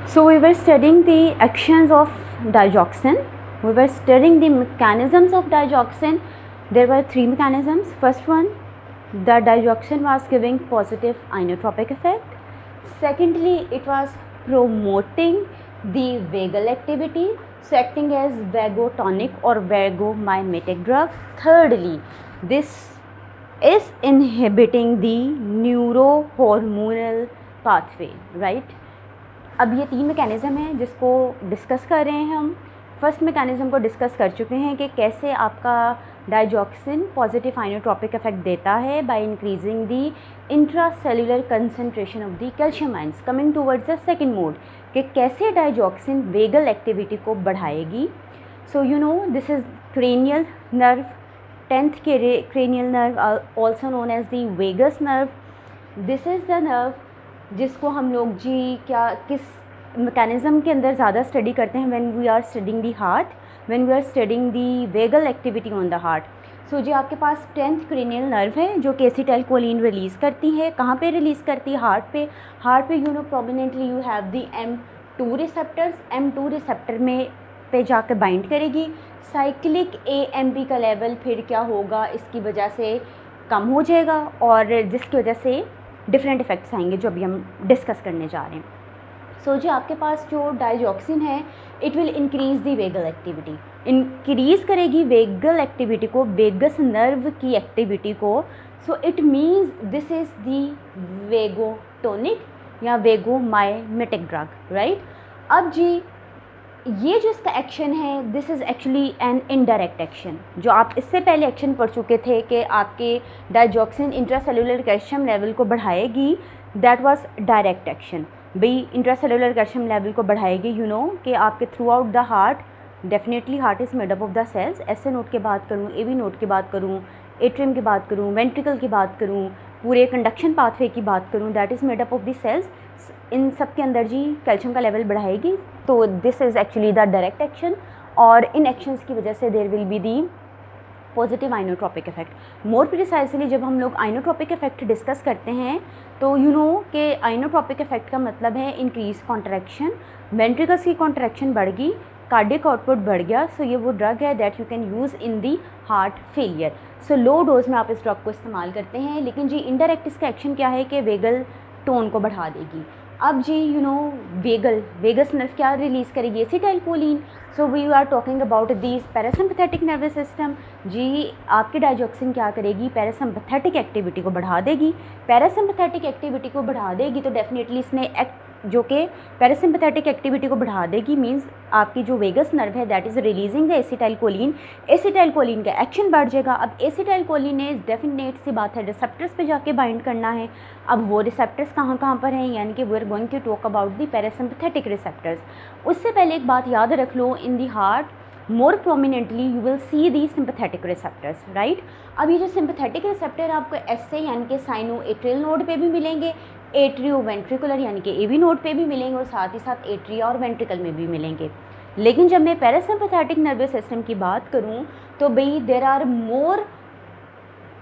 So we were studying the actions of digoxin. We were studying the mechanisms of digoxin. There were three mechanisms. First one, the digoxin was giving positive inotropic effect. Secondly, it was promoting the vagal activity, so acting as vagotonic or vagomimetic drug. Thirdly, this is inhibiting the neurohormonal pathway, right? अब ये तीन mechanism हैं जिसको discuss कर रहे हैं हम. First mechanism को डिस्कस कर चुके हैं कि कैसे आपका डाइजॉक्सिन पॉजिटिव आइनोट्रोपिक इफेक्ट देता है by increasing the intracellular concentration of the calcium ions. Coming towards the second mode कि कैसे डाइजॉक्सिन वेगल एक्टिविटी को बढ़ाएगी. So you know this is cranial nerve, 10th cranial nerve, also known as the vagus nerve. This is the nerve जिसको हम लोग जी क्या किस mechanism के अंदर ज़्यादा स्टडी करते हैं when we are studying the heart, when we are studying the vagal activity on the heart. So जी आपके पास 10th क्रेनियल नर्व है जो कि एसिटाइलकोलिन रिलीज़ करती है. कहाँ पे रिलीज़ करती है? हार्ट पे. हार्ट पे you know prominently you have the M2 receptors. M2 receptor में पे जाकर बाइंड करेगी. साइक्लिक AMP का लेवल फिर क्या होगा, इसकी वजह से कम हो जाएगा और जिसकी वजह से डिफरेंट इफ़ेक्ट्स आएंगे जो अभी हम डिस्कस करने जा रहे हैं. सो जी आपके पास जो डाइजॉक्सिन है it will increase the vagal activity, increase करेगी वेगल एक्टिविटी को, वेगस नर्व की एक्टिविटी को. So it means this is the vagotonic या वेगोमाइमेटिक ड्रग, राइट. अब जी ये जो इसका एक्शन है this is actually an indirect action. जो आप इससे पहले एक्शन पढ़ चुके थे कि आपके डाइजॉक्सिन इंट्रासेलुलर कैल्शियम लेवल को बढ़ाएगी, दैट वाज डायरेक्ट एक्शन. भाई इंट्रासेलुलर कैल्शियम लेवल को बढ़ाएगी, यू नो कि आपके throughout the heart, definitely heart is made up of the cells. SA node की बात करूँ, AV नोड की बात करूँ, एट्रियम की बात करूँ, वेंट्रिकल की बात करूँ, पूरे कंडक्शन पाथवे की बात करूँ, that is made up of the cells. इन सब के अंदर जी कैल्शियम का लेवल बढ़ाएगी. तो this is actually the direct action और इन एक्शंस की वजह से there will be the positive inotropic effect. More precisely जब हम लोग आइनोट्रोपिक इफेक्ट डिस्कस करते हैं तो यू नो कि आइनोट्रोपिक इफेक्ट का मतलब है इंक्रीज कॉन्ट्रैक्शन. वेंट्रिकल्स की कॉन्ट्रैक्शन बढ़ गई, कार्डियक आउटपुट बढ़ गया. सो ये वो ड्रग है that you can use in the heart failure. So low dose में आप इस ड्रग को इस्तेमाल करते हैं. लेकिन जी इनडायरेक्ट इसका एक्शन क्या है कि वेगल टोन को बढ़ा देगी. अब जी यू नो वेगस नर्व क्या रिलीज़ करेगी? Acetylcholine. So we are talking about this parasympathetic nervous system. जी आपकी डाइजॉक्सिन क्या करेगी? पैरासिम्पैथेटिक एक्टिविटी को बढ़ा देगी. पैरासिम्पैथेटिक एक्टिविटी को बढ़ा देगी तो डेफिनेटली इसने जो कि पैरासिम्पैथेटिक एक्टिविटी को बढ़ा देगी मींस आपकी जो वेगस नर्व है that is releasing the acetylcholine. Acetylcholine का एक्शन बढ़ जाएगा. अब एसिटाइलकोलिन ने डेफिनेट सी बात है रिसेप्टर्स पे जाके बाइंड करना है. अब वो रिसेप्टर्स कहाँ कहाँ पर हैं, यानी कि we are going to talk about the parasympathetic receptors. उससे पहले एक बात याद रख लो, in the heart more prominently you will see the sympathetic receptors, right. अब ये जो सिंपैथेटिक रिसेप्टर आपको SA यानी कि साइनो एट्रियल नोड पे भी मिलेंगे, एट्रियो वेंट्रिकुलर यानी कि AV नोड पे भी मिलेंगे और साथ ही साथ एट्रिया और वेंट्रिकल में भी मिलेंगे. लेकिन जब मैं पैरासिम्पैथेटिक नर्वस सिस्टम की बात करूं तो भाई there are more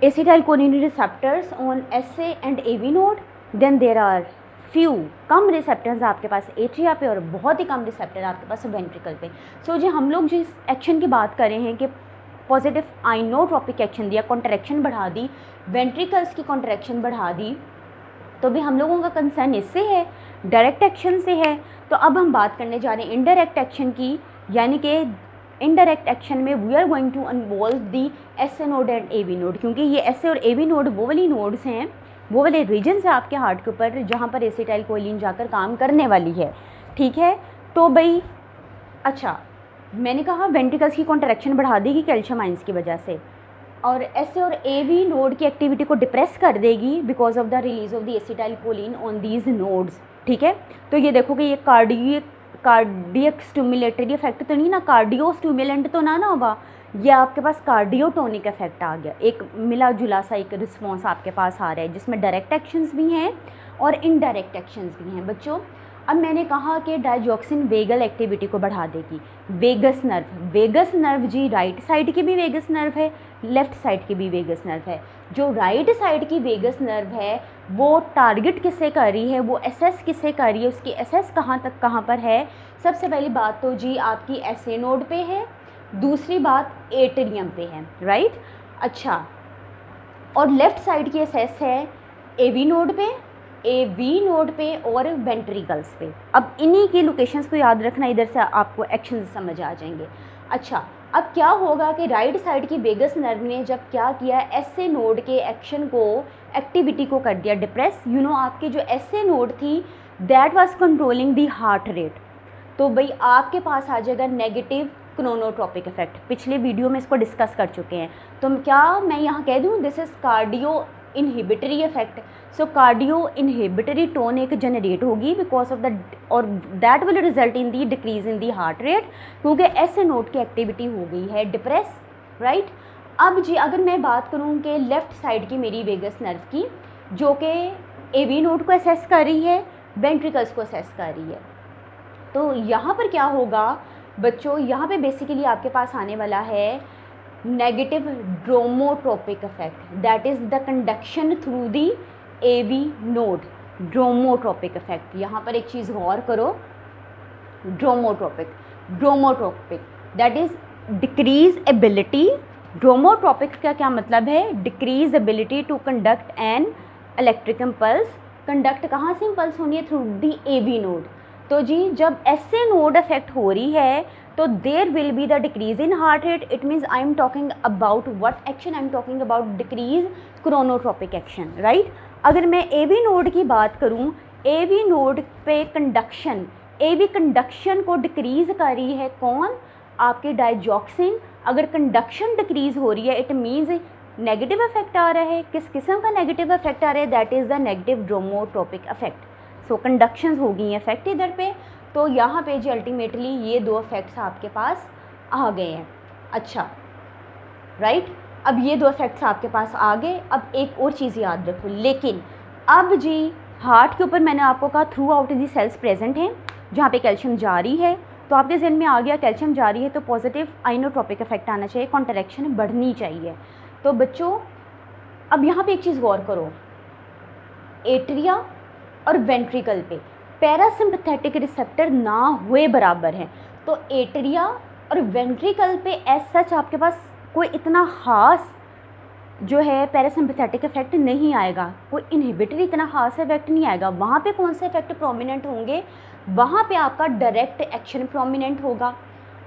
acetylcholine receptors on SA and AV node, then there are few कम रिसेप्टर्स आपके पास एट्रिया पे और बहुत ही कम रिसेप्टर आपके पास वेंट्रिकल पे. सो जो हम लोग जिस एक्शन की बात कर रहे हैं कि पॉजिटिव आइनोट्रोपिक एक्शन दिया, कॉन्ट्रैक्शन बढ़ा दी, वेंट्रिकल्स की कॉन्ट्रैक्शन बढ़ा दी, तो भी हम लोगों का कंसर्न इससे है, डायरेक्ट एक्शन से है. तो अब हम बात करने जा रहे हैं इनडायरेक्ट एक्शन की, यानी कि इनडायरेक्ट एक्शन में we are going to involve the SA node and AV node, क्योंकि ये SA और AV नोड वो वाली नोड्स हैं, वो वाले रीजन्स हैं आपके हार्ट के ऊपर जहाँ पर एसिटाइलकोलिन जाकर काम करने वाली है. ठीक है. तो भाई अच्छा मैंने कहा वेंट्रिकल्स की कॉन्ट्रैक्शन बढ़ा देगी कैल्शियम आयंस की वजह से और SA और AV नोड की एक्टिविटी को डिप्रेस कर देगी because of the release of the acetylcholine on these nodes. ठीक है. तो ये देखो कि ये कार्डियक स्टिमुलेटरी इफेक्ट तो नहीं ना, कार्डियो स्टिमुलेंट तो ना होगा, ये आपके पास कार्डियोटोनिक इफेक्ट आ गया. एक मिला जुला सा एक रिस्पॉन्स आपके पास आ रहा है जिसमें डायरेक्ट एक्शंस भी हैं और इनडायरेक्ट एक्शंस भी हैं. बच्चों अब मैंने कहा कि डायजॉक्सिन वेगल एक्टिविटी को बढ़ा देगी। वेगस नर्व जी राइट साइड की भी वेगस नर्व है, लेफ़्ट साइड की भी वेगस नर्व है। जो राइट साइड की वेगस नर्व है वो टारगेट किससे कर रही है, वो एसेस किससे कर रही है, उसकी एसेस कहाँ पर है। सबसे पहली बात तो जी आपकी एसए नोड पे है, दूसरी बात एट्रियम पे है, राइट। अच्छा, और लेफ़्ट साइड की एसेस है एवी नोड पे और वेंट्रिकल्स पे। अब इन्हीं की लोकेशंस को याद रखना, इधर से आपको एक्शन समझ आ जाएंगे। अच्छा, अब क्या होगा कि राइट साइड की वेगस नर्व ने जब क्या किया, एसए नोड के एक्शन को, एक्टिविटी को कर दिया डिप्रेस। आपकी जो एसए नोड थी that was controlling the heart rate, तो भाई आपके पास आ जाएगा नेगेटिव क्रोनोट्रोपिक इफेक्ट। पिछले वीडियो में इसको डिस्कस कर चुके हैं। तो क्या मैं यहाँ कह दूँ, this is cardio inhibitory effect. So cardio inhibitory tone एक जनरेट होगी बिकॉज ऑफ द, और that will result in the decrease in the heart rate, क्योंकि एसए नोड की एक्टिविटी हो गई है डिप्रेस, राइट। अब जी अगर मैं बात करूँ कि लेफ़्ट साइड की मेरी वेगस नर्व की, जो कि एवी नोड को असेस कर रही है, वेंट्रिकल्स को असेस कर रही है, तो यहाँ पर क्या होगा बच्चों, यहाँ पे बेसिकली आपके पास आने वाला है negative dromotropic effect, that is the conduction through the AV node. Dromotropic effect, यहाँ पर एक चीज़ गौर करो, dromotropic that is decrease ability. Dromotropic का क्या मतलब है, decrease ability to conduct an electric impulse. Conduct कहाँ से इम्पल्स होनी है, थ्रू दी एवी नोड। तो जी जब एसए नोड अफेक्ट हो रही है तो there will be the decrease in heart rate. It means I am talking about what action, I am talking about decrease chronotropic action, right. अगर मैं AV node की बात करूं, एवी नोड पे कंडक्शन, एवी कंडक्शन को decrease कर रही है कौन, आपकी डायजॉक्सिन। अगर कंडक्शन डिक्रीज हो रही है इट मीन्स नेगेटिव इफेक्ट आ रहा है। किस किस्म का नेगेटिव इफेक्ट आ रहा है, that is the negative dromotropic effect. So conductions हो गई इफेक्ट इधर पे, तो यहाँ पे जी अल्टीमेटली ये दो इफेक्ट्स आपके पास आ गए हैं। अच्छा, राइट, अब ये दो इफेक्ट्स आपके पास आ गए। अब एक और चीज़ याद रखो, लेकिन अब जी हार्ट के ऊपर मैंने आपको कहा through out the cells present हैं जहाँ पे कैल्शियम जारी है, तो आपके जहन में आ गया कैल्शियम जारी है तो पॉजिटिव आइनोट्रोपिक इफेक्ट आना चाहिए, कॉन्ट्रैक्शन बढ़नी चाहिए। तो बच्चों अब यहाँ पे एक चीज़ गौर करो, एट्रिया और वेंट्रिकल पे पैरासिम्पथेटिक रिसेप्टर ना हुए बराबर हैं, तो एट्रिया और वेंट्रिकल पे एज सच आपके पास कोई इतना ख़ास जो है पैरासिम्पथेटिक इफेक्ट नहीं आएगा, कोई इनहिबिटरी इतना ख़ास इफेक्ट नहीं आएगा। वहाँ पे कौन से इफेक्ट प्रोमिनेंट होंगे, वहाँ पे आपका डायरेक्ट एक्शन प्रोमिनेंट होगा।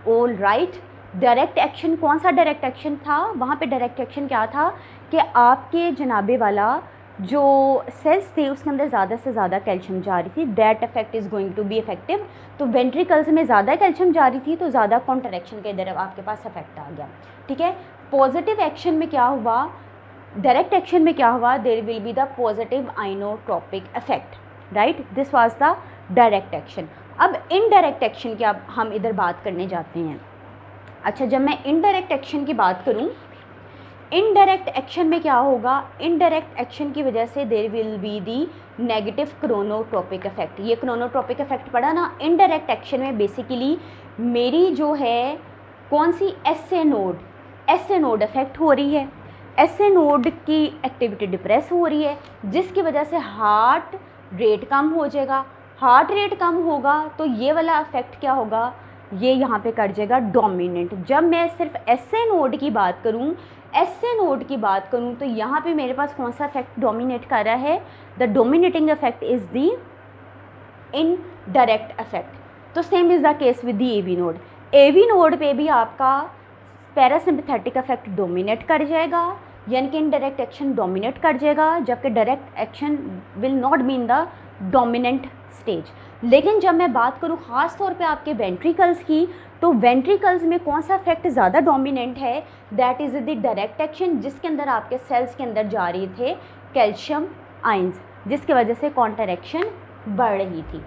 ऑल राइट, डायरेक्ट एक्शन कौन सा डायरेक्ट एक्शन था, वहाँ पे डायरेक्ट एक्शन क्या था कि आपके जनाबे वाला जो सेल्स थे उसके अंदर ज़्यादा से ज़्यादा कैल्शियम जा रही थी, that effect is going to be effective. तो वेंट्रिकल्स में ज़्यादा कैल्शियम जा रही थी तो ज़्यादा कॉन्ट्रैक्शन के इधर आपके पास इफेक्ट आ गया, ठीक है। पॉजिटिव एक्शन में क्या हुआ, डायरेक्ट एक्शन में क्या हुआ, there will be the positive inotropic effect, right, this was the direct action. अब इनडायरेक्ट एक्शन की अब हम इधर बात करने जाते हैं। अच्छा, जब मैं इनडायरेक्ट एक्शन की बात करूं, इनडायरेक्ट एक्शन में क्या होगा, इनडायरेक्ट एक्शन की वजह से there will be the negative chronotropic effect. ये क्रोनोट्रोपिक इफेक्ट पड़ा ना, इनडायरेक्ट एक्शन में बेसिकली मेरी जो है कौन सी एसए नोड इफेक्ट हो रही है, एसए नोड की एक्टिविटी डिप्रेस हो रही है, जिसकी वजह से हार्ट रेट कम हो जाएगा। हार्ट रेट कम होगा तो ये वाला इफेक्ट क्या होगा, ये यहाँ पे कर जाएगा डोमिनेंट। जब मैं सिर्फ एसए नोड की बात करूँ, तो यहाँ पे मेरे पास कौन सा इफेक्ट डोमिनेट कर रहा है, the dominating effect is the indirect effect. तो same is the case with the AV node पे भी आपका पैरासिम्पथेटिक इफेक्ट डोमिनेट कर जाएगा, यानी कि इनडायरेक्ट एक्शन डोमिनेट कर जाएगा, जबकि direct action will not be in the dominant stage. लेकिन जब मैं बात करूँ ख़ास तौर पे आपके वेंट्रिकल्स की, तो वेंट्रिकल्स में कौन सा इफेक्ट ज़्यादा डोमिनेंट है, that is the direct action, जिसके अंदर आपके सेल्स के अंदर जा रहे थे कैल्शियम आइंस, जिसकी वजह से कॉन्ट्रैक्शन बढ़ रही थी।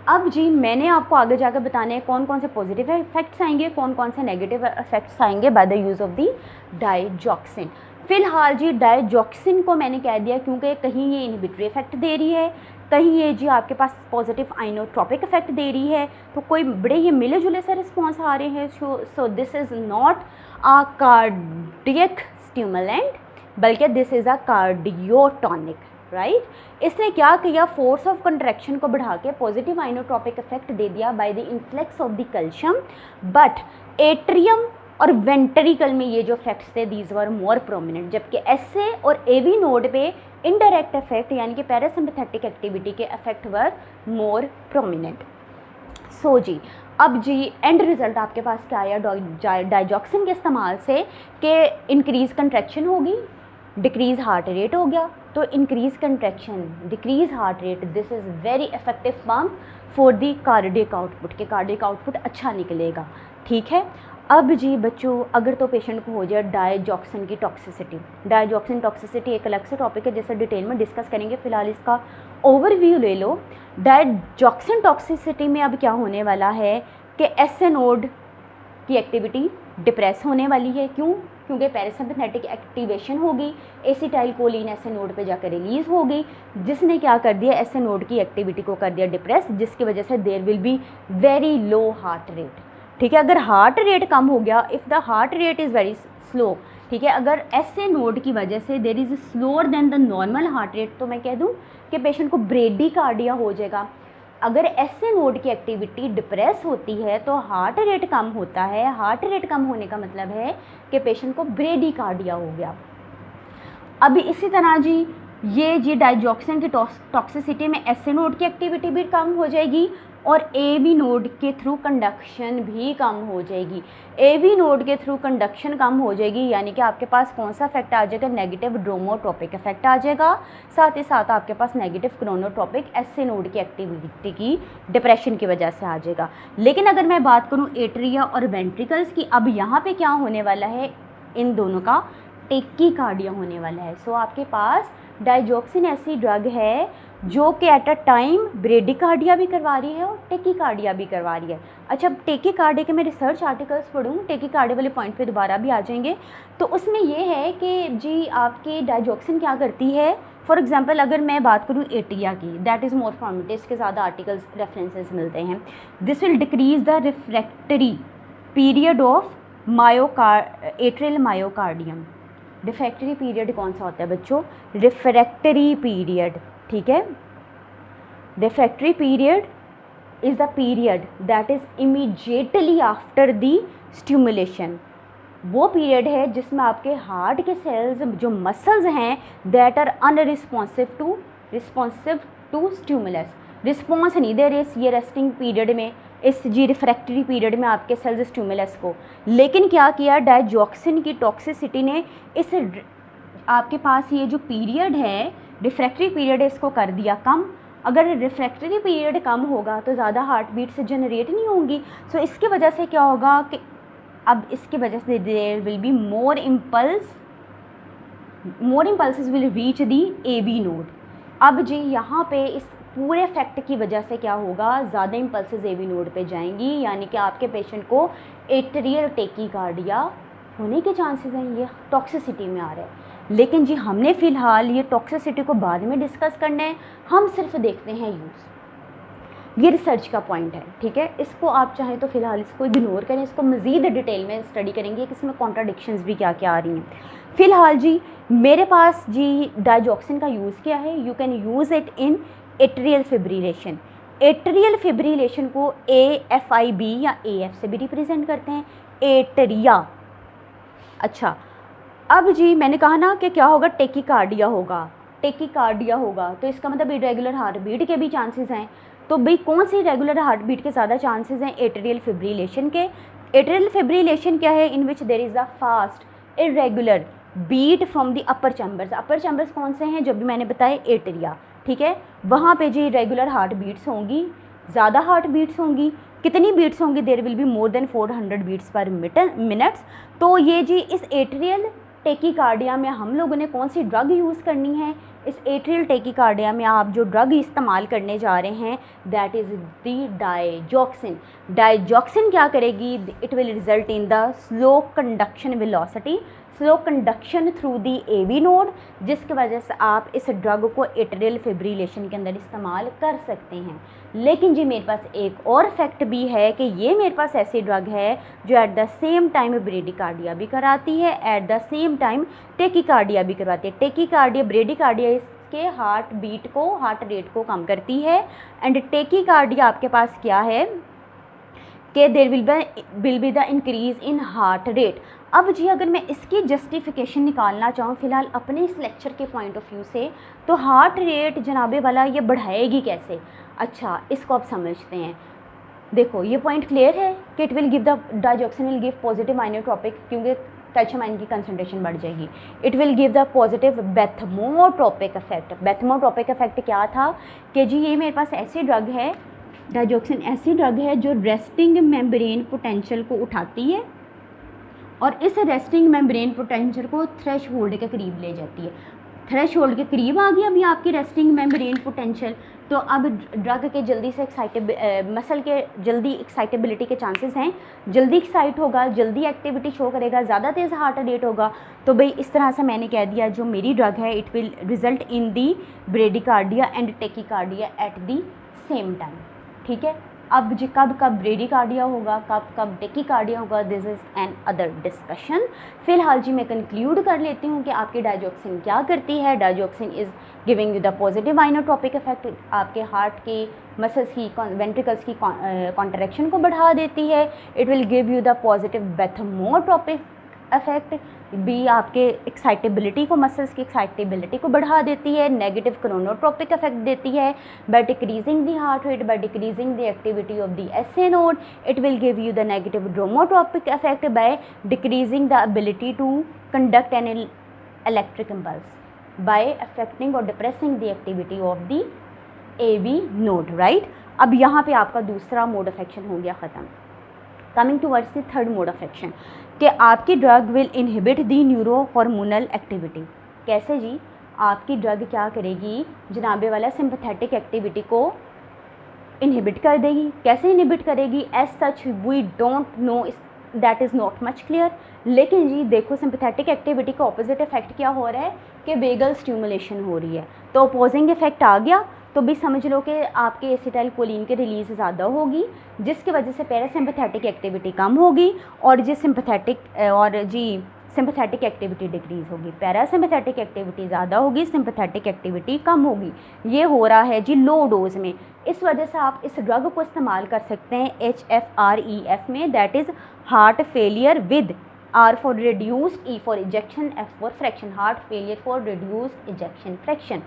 अब जी मैंने आपको आगे जाकर बताने हैं कौन कौन से पॉजिटिव इफेक्ट्स आएंगे, कौन कौन से नेगेटिव इफेक्ट्स आएंगे by the use of the digoxin. फ़िलहाल जी डायजॉक्सिन को मैंने कह दिया क्योंकि कहीं ये इनहिबिटरी इफेक्ट दे रही है, कहीं ये जी आपके पास पॉजिटिव आइनोट्रॉपिक इफेक्ट दे रही है, तो कोई बड़े ये मिले जुले से रिस्पॉन्स आ रहे हैं। So this is not a cardiac stimulant, बल्कि this is a cardiotonic, right. इसने क्या किया, फोर्स ऑफ कंट्रैक्शन को बढ़ा के पॉजिटिव आइनोट्रॉपिक इफेक्ट दे दिया by the influx of the calcium, but atrium और वेंट्रिकल में ये जो इफेक्ट्स थे दीज वर मोर प्रोमिनेंट, जबकि एसए और एवी नोड पे इनडायरेक्ट इफेक्ट यानी कि पैरासिम्पैथेटिक एक्टिविटी के इफेक्ट वर मोर प्रोमिनेंट। सो जी अब जी एंड रिजल्ट आपके पास क्या आया डाइजॉक्सिन के इस्तेमाल से, कि इंक्रीज कंट्रैक्शन होगी, डिक्रीज हार्ट रेट हो गया। तो increase contraction, decrease heart rate, this is very effective pump for the cardiac output, के कार्डियक आउटपुट अच्छा निकलेगा, ठीक है। अब जी बच्चों अगर तो पेशेंट को हो जाए डाइजॉक्सिन की टॉक्सिसिटी, डाइजॉक्सिन टॉक्सिसिटी एक अलग से टॉपिक है जिसे डिटेल में डिस्कस करेंगे, फिलहाल इसका ओवरव्यू ले लो। डाइजॉक्सिन टॉक्सिसिटी में अब क्या होने वाला है कि एसए नोड की एक्टिविटी डिप्रेस होने वाली है। क्यों? क्योंकि पैरासिम्पैथेटिक एक्टिवेशन होगी, एसिटाइल कोलिन एसए नोड पे जाकर रिलीज होगी, जिसने क्या कर दिया, एसए नोड की एक्टिविटी को कर दिया डिप्रेस, जिसकी वजह से there will be very low heart rate, ठीक है। अगर हार्ट रेट कम हो गया, if the heart rate is very slow, ठीक है, अगर एसए नोड की वजह से there is slower than the normal heart rate, तो मैं कह दूँ कि पेशेंट को ब्रेडीकार्डिया हो जाएगा। अगर एसए नोड की एक्टिविटी डिप्रेस होती है तो हार्ट रेट कम होता है, हार्ट रेट कम होने का मतलब है कि पेशेंट को ब्रेडीकार्डिया हो गया। अभी इसी तरह जी ये जी डाइजॉक्सिन की टॉक्सिसिटी में एसए नोड की एक्टिविटी भी कम हो जाएगी और एवी नोड के थ्रू कंडक्शन भी कम हो जाएगी। एवी नोड के थ्रू कंडक्शन कम हो जाएगी यानी कि आपके पास कौन सा इफेक्ट आ जाएगा, नेगेटिव ड्रोमोट्रोपिक इफेक्ट आ जाएगा, साथ ही साथ आपके पास नेगेटिव क्रोनोट्रोपिक एसए नोड की एक्टिविटी की डिप्रेशन की वजह से आ जाएगा। लेकिन अगर मैं बात करूँ एट्रिया और वेंट्रिकल्स की, अब यहाँ पे क्या होने वाला है, इन दोनों का टेकीकार्डिया होने वाला है। सो आपके पास डाइजॉक्सिन ऐसी ड्रग है जो कि एट अ टाइम ब्रेडीकार्डिया भी करवा रही है और टेकीकार्डिया भी करवा रही है। अच्छा, अब टेकीकार्डिया के मैं रिसर्च आर्टिकल्स पढ़ूँ, टेकीकार्डिया वाले पॉइंट पे दोबारा भी आ जाएंगे, तो उसमें ये है कि जी आपकी डाइजॉक्सिन क्या करती है। फॉर एग्जांपल अगर मैं बात करूँ एट्रिया की, दैट इज़ मोर प्रोमिनेंट, इसके ज़्यादा आर्टिकल्स रेफरेंसेस मिलते हैं। This will decrease the refractory period of atrial myocardium. Refractory period कौन सा होता है बच्चों, रिफ्रैक्टरी पीरियड, ठीक है। Refractory period is the period that is immediately after the stimulation. वो पीरियड है जिसमें आपके हार्ट के सेल्स जो मसल्स हैं that are unresponsive to stimulus, response नहीं दे रहे ये रेस्टिंग पीरियड में, इस जी रिफ्रैक्टरी पीरियड में आपके सेल्स स्टिमुलस को। लेकिन क्या किया डाइजॉक्सिन की टॉक्सिसिटी ने इस आपके पास ये जो पीरियड है रिफ्रैक्टरी पीरियड है इसको कर दिया कम। अगर रिफ्रैक्टरी पीरियड कम होगा तो ज़्यादा हार्ट बीट से जनरेट नहीं होंगी। सो इसकी वजह से क्या होगा कि अब इसकी वजह से there will be more impulses will reach the AV node. अब जी यहाँ पे इस पूरे इफेक्ट की वजह से क्या होगा, ज़्यादा इम्पल्सेस एवी नोड पे जाएंगी यानी कि आपके पेशेंट को एट्रियल टेकीकार्डिया होने के चांसेस हैं, ये टॉक्सिसिटी में आ रहा है। लेकिन जी हमने फ़िलहाल ये टॉक्सिसिटी को बाद में डिस्कस करना है, हम सिर्फ देखते हैं यूज़, ये रिसर्च का पॉइंट है, ठीक है। इसको आप चाहें तो फ़िलहाल इसको इग्नोर करें, इसको मज़ीद डिटेल में स्टडी करेंगे कि इसमें कॉन्ट्राडिक्शंस भी क्या क्या आ रही हैं। फ़िलहाल जी मेरे पास जी डाइजॉक्सिन का यूज़ क्या है, you can use it in atrial fibrillation. Atrial fibrillation को AFib या AF से भी रिप्रेजेंट करते हैं, एट्रिया। अच्छा, अब जी मैंने कहा ना कि क्या होगा, टेकीकार्डिया होगा, टेकीकार्डिया होगा तो इसका मतलब इरेगुलर हार्ट बीट के भी चांसेस हैं। तो भाई कौन सी रेगुलर हार्ट बीट के ज़्यादा चांसेस हैं, एट्रियल फिब्रिलेशन के। एट्रियल फिब्रिलेशन क्या है, in which there is a fast irregular beat from the upper chambers. Upper chambers कौन से हैं, जो भी मैंने बताए एट्रिया, ठीक है। वहाँ पे जी रेगुलर हार्ट बीट्स होंगी, ज़्यादा हार्ट बीट्स होंगी। कितनी बीट्स होंगी, there will be more than 400 beats per minutes. तो ये जी इस एट्रियल टेकीकार्डिया में हम लोगों ने कौन सी ड्रग यूज़ करनी है, इस एट्रियल टेकीकार्डिया में आप जो ड्रग इस्तेमाल करने जा रहे हैं that is the digoxin. Digoxin क्या करेगी, it will result in the slow conduction velocity slow conduction through the AV node, जिसकी वजह से आप इस ड्रग को एट्रियल फिब्रिलेशन के अंदर इस्तेमाल कर सकते हैं। लेकिन जी मेरे पास एक और फैक्ट भी है कि ये मेरे पास ऐसी ड्रग है जो at the same time bradycardia भी कराती है, at the same time tachycardia भी करवाती है। टेकिकार्डिया, ब्रेडिकार्डिया इसके हार्ट बीट को, हार्ट रेट को कम करती है, एंड टेकिकार्डिया आपके पास क्या है कि there will be the increase in heart rate. अब जी अगर मैं इसकी जस्टिफिकेशन निकालना चाहूँ फ़िलहाल अपने इस लेक्चर के पॉइंट ऑफ व्यू से, तो हार्ट रेट जनाबे वाला ये बढ़ाएगी कैसे? अच्छा, इसको आप समझते हैं। देखो ये पॉइंट क्लियर है कि it will give the digoxin will give positive inotropic, क्योंकि कैल्शियम आयन की कंसनट्रेशन बढ़ जाएगी। It will give the positive bathmotropic effect. Bathmotropic effect क्या था कि जी ये मेरे पास ऐसी ड्रग है, डाइजॉक्सिन ऐसी ड्रग है जो रेस्टिंग मेम्ब्रेन पोटेंशियल को उठाती है और इस रेस्टिंग मेम्ब्रेन पोटेंशियल को थ्रेशहोल्ड के करीब ले जाती है। थ्रेशहोल्ड के करीब आ गई अभी आपकी रेस्टिंग मेम्ब्रेन पोटेंशियल, तो अब ड्रग के जल्दी से मसल के जल्दी एक्साइटेबिलिटी के चांसेस हैं, जल्दी एक्साइट होगा, जल्दी एक्टिविटी शो करेगा, ज़्यादा तेज़ हार्ट रेट होगा। तो भाई इस तरह से मैंने कह दिया जो मेरी ड्रग है it will result in the bradycardia and tachycardia at the same time. ठीक है, अब जी कब कब ब्रेडिकार्डिया होगा, कब कब टेकिकार्डिया होगा, this is an other discussion. फ़िलहाल जी मैं कंक्लूड कर लेती हूँ कि आपकी डाइजॉक्सिन क्या करती है। Digoxin is giving you the positive inotropic effect, आपके हार्ट की मसल्स की वेंट्रिकल्स की कॉन्ट्रैक्शन को बढ़ा देती है। It will give you the positive bathmotropic effect, भी आपके एक्साइटेबिलिटी को, मसल्स की एक्साइटेबिलिटी को बढ़ा देती है। नेगेटिव क्रोनोट्रोपिक इफेक्ट देती है by decreasing the heart rate, by decreasing the activity of the SA node. It will give you the negative dromotropic effect by decreasing the ability to conduct an electric impulse by affecting और depressing the activity of the AV node, right. अब यहाँ पे आपका दूसरा mode of action हो गया ख़त्म। Coming towards the third mode of action कि आपकी drug will inhibit the neuro hormonal activity. कैसे जी? आपकी ड्रग क्या करेगी जनाबे वाला, सिंपैथेटिक एक्टिविटी को इनहिबिट कर देगी। कैसे इनहिबिट करेगी? As such we don't know, that is not much clear. लेकिन जी देखो सिंपैथेटिक एक्टिविटी का ऑपोजिट इफेक्ट क्या हो रहा है कि वेगल स्टिमुलेशन हो रही है, तो अपोजिंग इफेक्ट आ गया। तो भी समझ लो कि आपके एसिटाइल कोलिन की रिलीज़ ज़्यादा होगी, जिसकी वजह से पैरासिम्पैथेटिक एक्टिविटी कम होगी और जी सिंपैथेटिक एक्टिविटी डिक्रीज़ होगी। पैरासिम्पैथेटिक एक्टिविटी ज़्यादा होगी, सिंपैथेटिक एक्टिविटी कम होगी। ये हो रहा है जी लो डोज में। इस वजह से आप इस ड्रग को इस्तेमाल कर सकते हैं HFrEF में, that is heart failure with R for reduced, E for ejection, F for fraction, heart failure for reduced ejection fraction.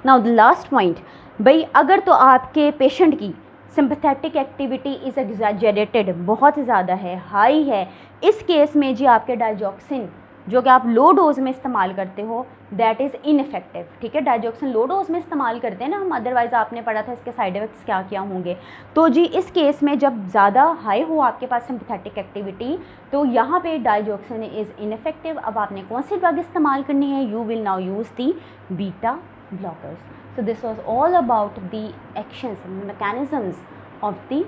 Now the last point, भाई अगर तो आपके पेशेंट की सिंपैथेटिक एक्टिविटी इज़ एग्जैजरेटेड, बहुत ज़्यादा है, हाई है, इस केस में जी आपके डाइजॉक्सिन जो कि आप लो डोज में इस्तेमाल करते हो दैट इज़ इनफेक्टिव। ठीक है, डाइजॉक्सिन लो डोज में इस्तेमाल करते हैं ना हम, अदरवाइज़ आपने पढ़ा था इसके साइड इफ़ेक्ट्स क्या क्या होंगे। तो जी इस केस में जब ज़्यादा हाई हो आपके पास सिंपैथेटिक एक्टिविटी, तो यहाँ पे डाइजॉक्सिन इज़ इनफेक्टिव। अब आपने कौन सी ड्रग इस्तेमाल करनी है? You will now use the beta blockers. So this was all about the actions and mechanisms of the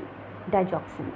digoxin.